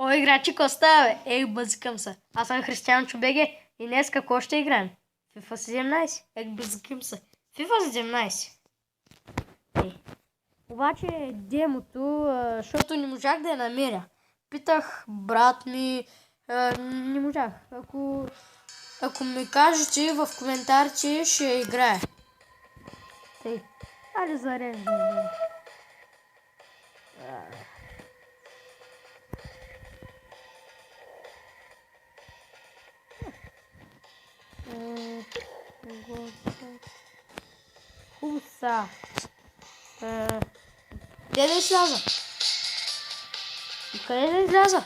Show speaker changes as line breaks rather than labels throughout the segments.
О, играчи Коста, бе. Ей, бъзикам се. Аз съм Християн Чубеге и днес какво ще играем? FIFA 17. Бъзикам се. FIFA 17. Ей. Обаче демото, защото не можах да я намеря. Питах брат ми, не можах. Ако ми кажете в коментарите, ще играя. Ей, айде зареждам. Хуса. Къде да изляза? Къде да изляза?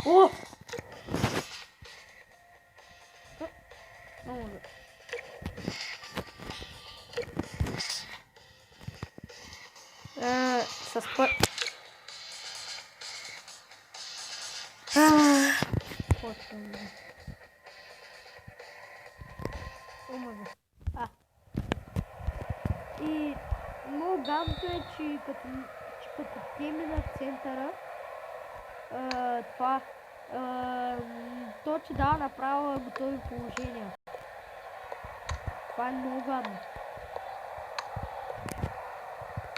О! С път. И много гадното е, че като теми на центъра, това, то ти дава направо готови положения. Това е много гадно.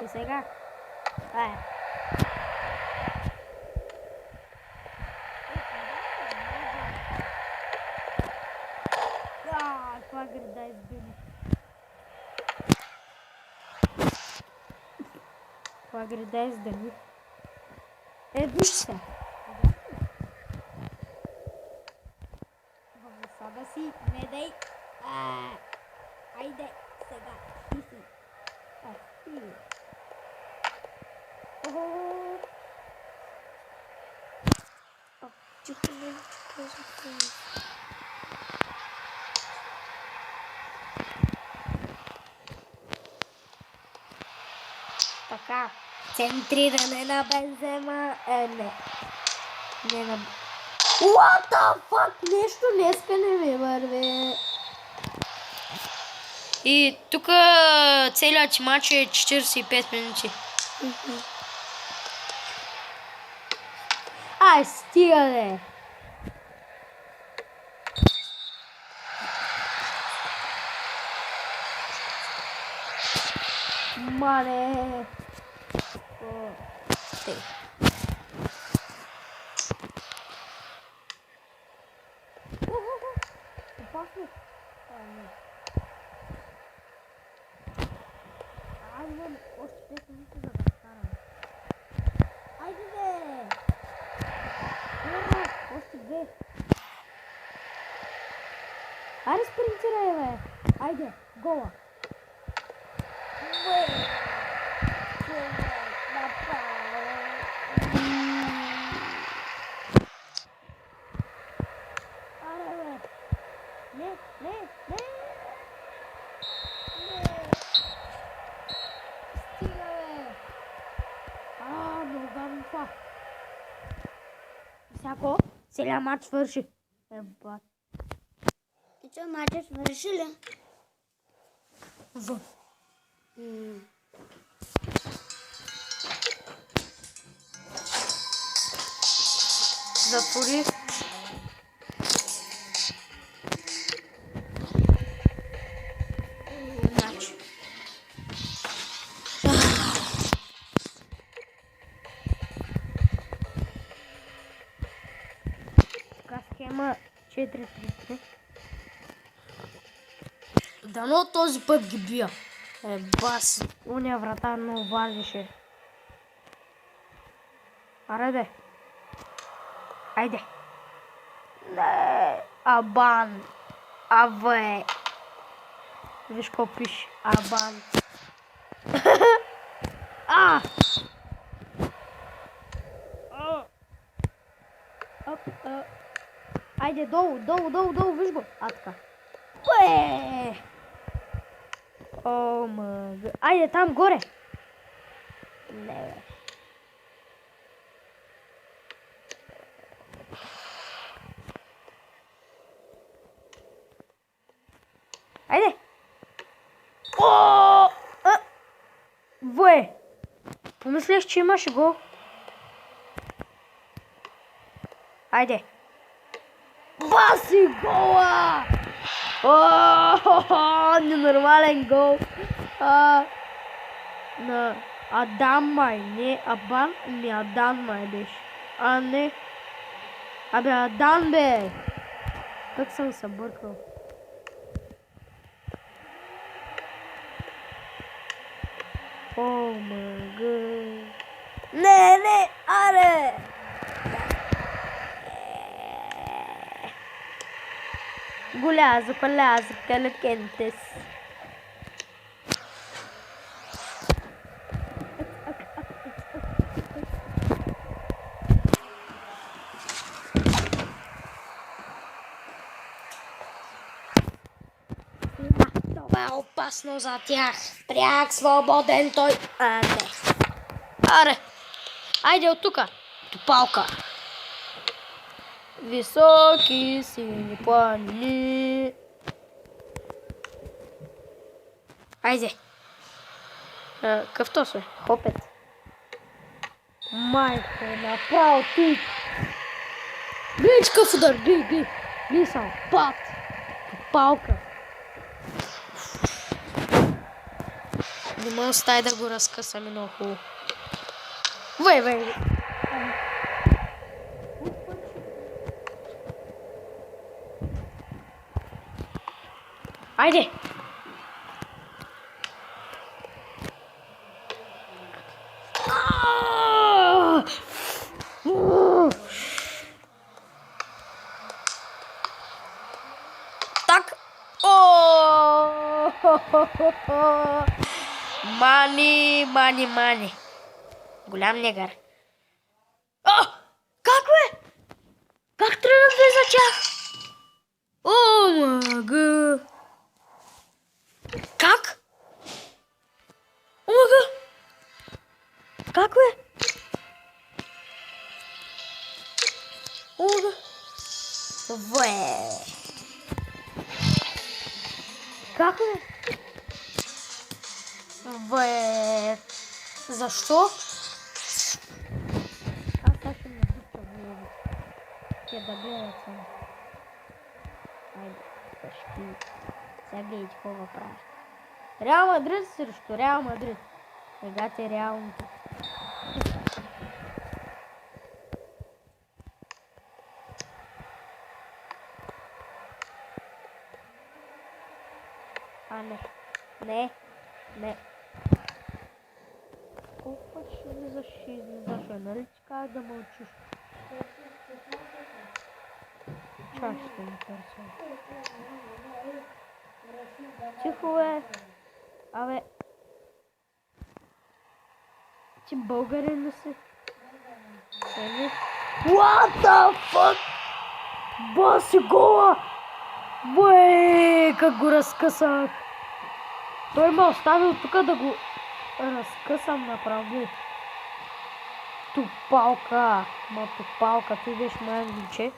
И сега, това града избили. Това града издали. Виж се. В засада си, не дай. Айде, сега. Си. Така, центриране на Бензема, не на... What the fuck, нещо днеска не ми върви. И тук целият ти матч е 45 минути. Ай, стига де! Мане! Опасно! Аз имам още 5 минути за да станам. Айде бе! Още 2. Айде спринтирай бе! Айде, гола! Всяко, целият матч свърши.
И че матчът свърши ли?
Затвори. Така схема 4-3-3. Дано този път ги бия. Бас, уния врата много вазише. Аре бе. Айде. Не. Абан. Аве. Виж какво пише. Абан. Айде, долу, виж го. Така. О, мъга. Айде, там горе. Не, бе. Айде. О! Ве! Помислих, че имаш гол. Айде. Баси гола! Ненормален гол. На Адан май. Не Абан, ми Адан май беше. А не. Абе Адан бе. Как съм се бъркал. О май гад. Не, аре! Golazo, golazo, calientes. Това е опасно за тях. Пряк, свободен той. Не. Аре. Айде от тука. Топалка. Високи сини планини. Айде. Къв то се? Хопет. Майко, направо ти. Гледаш къв удар. Гледай само. Пат. Палка. Не мога стай да го разкъсаме много хубаво. Вей. Айде! Так! Мани! Голям негър. Как бе? Как трябва да влеза тях? О, мага! Как? Омага! Как бе? Омага! Как бе? Защо? Аз ще ме дупа влево. Те да гледат само. Айде, пашки. Сега гледайте какво прави. Реал Мадрид срещу Реал Мадрид. Играта е реалното. Не. Колко път ще излизаш, нали ти казах да мълчиш? Чак ще ми търся. Тихо бе. Абе. Ти българин ли си? What the fuck? Баси гола! Как го разкъсах! Той ме оставил тук да го разкъсам направо. Тупалка! Тупалка, ти беше моя англиче.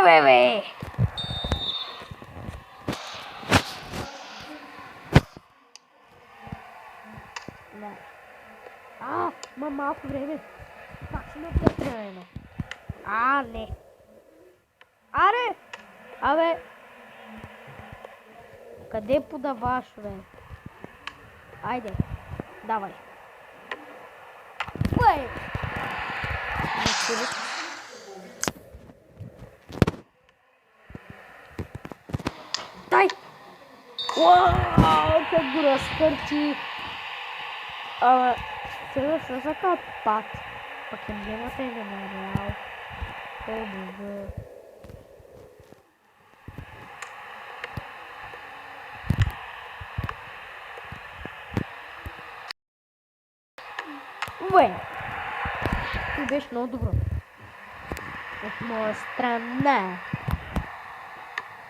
Вей! Малко време. Пак ще ме престреляме. Не. Аре! Абе! Къде подаваш, бе? Айде. Давай. Уей! Дай! Уау! Как го разкърти! Сега се зака пак. Пак емблемата или на Реал. О, боже. Ти беше много добро. От моя страна.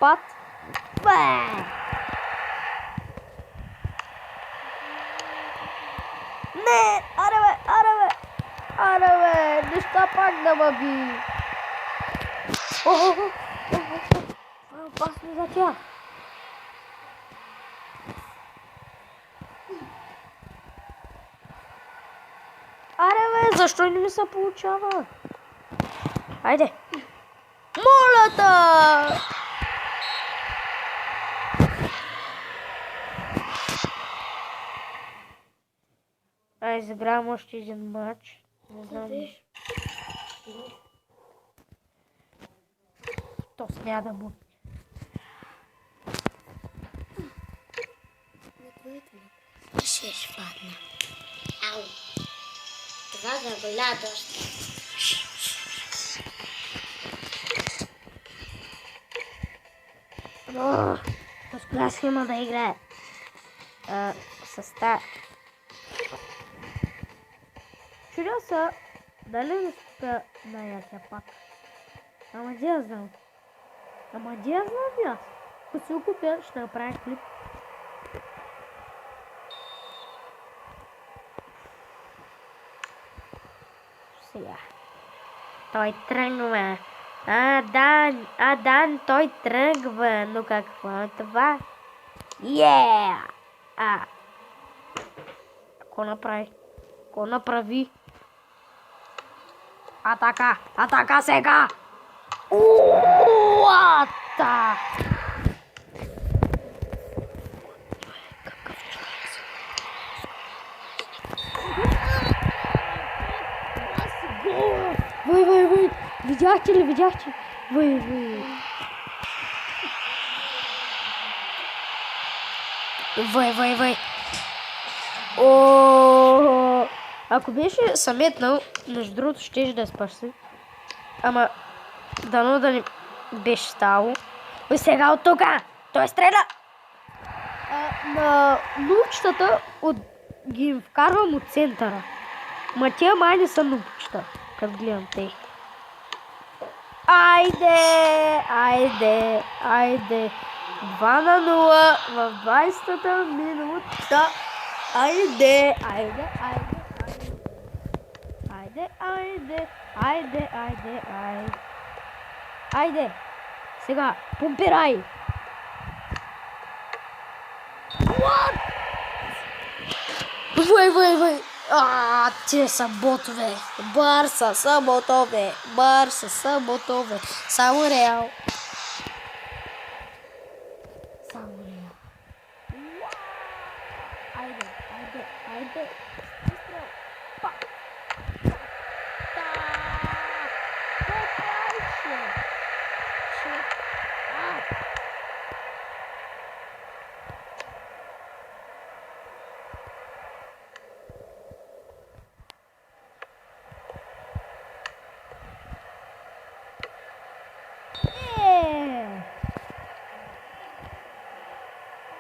Пат. Не! Аре бе! Неща пак да въби! Това е опасно за тях. Аре бе, защо не ми се получава? Айде. Молята! Ай, изигравам още един матч. Не знам. То смя да му.
Ще шпадна. Ау. Това заболя доста.
С коя схема да играе? С тая. Чудя се, дали да спя на яся пак. Ама де я знам? Аз? Като си го купя, ще направя клип. Сега. Той тръгва. Дан, той тръгва. Но какво е това? Какво направи? Атака сега! Уата! Вы! Видяхте ли? Вы! О! Ако беше съметнал, между другото, щеше да спаси. Ама, дано да не беше стало. И сега от тука! Той стреля! На нупчетата ги им вкарвам от центъра. Ма тия май не са нупчета, като гледам те. Айде! 2-0 в 20-та минута. Айде! Сега, помпирай! Вой! Те са ботове. Барса са ботове. Само Реал. Айде. Изстрел. Пак.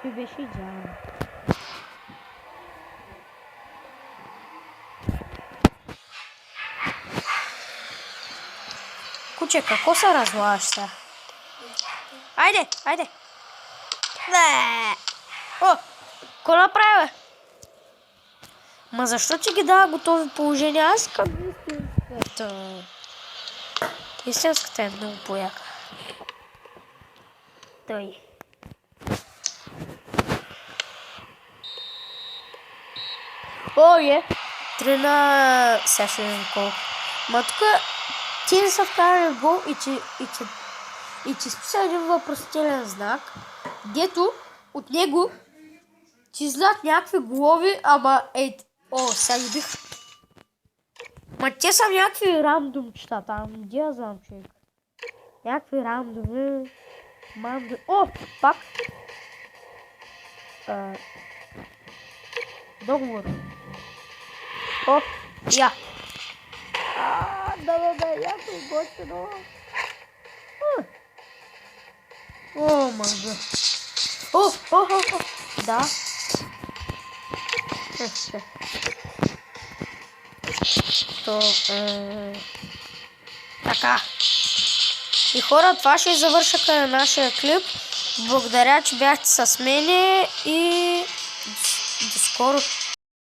Ти беше идеално. Куче, какво се разлагаш сега? Айде! О, какво направя? Ма защо ти ги дава готови положения? Аз искам истинската. Истинската е много пояка. Той. Трена... Сега ще видим колко. Ма тук ти не са вкарали в гол и ти списа един въпросителен знак, дето от него ти излят някакви голови, ама сега ги бих. Ма те са някакви рандомчета там, где я знам, човек. Някакви рандоми. О, пак. Договор. О, я. Да, някой готино. О, мага. О, да. Така. И хора, това ще завършаха на нашия клип. Благодаря, че бяхте с мене и до скоро.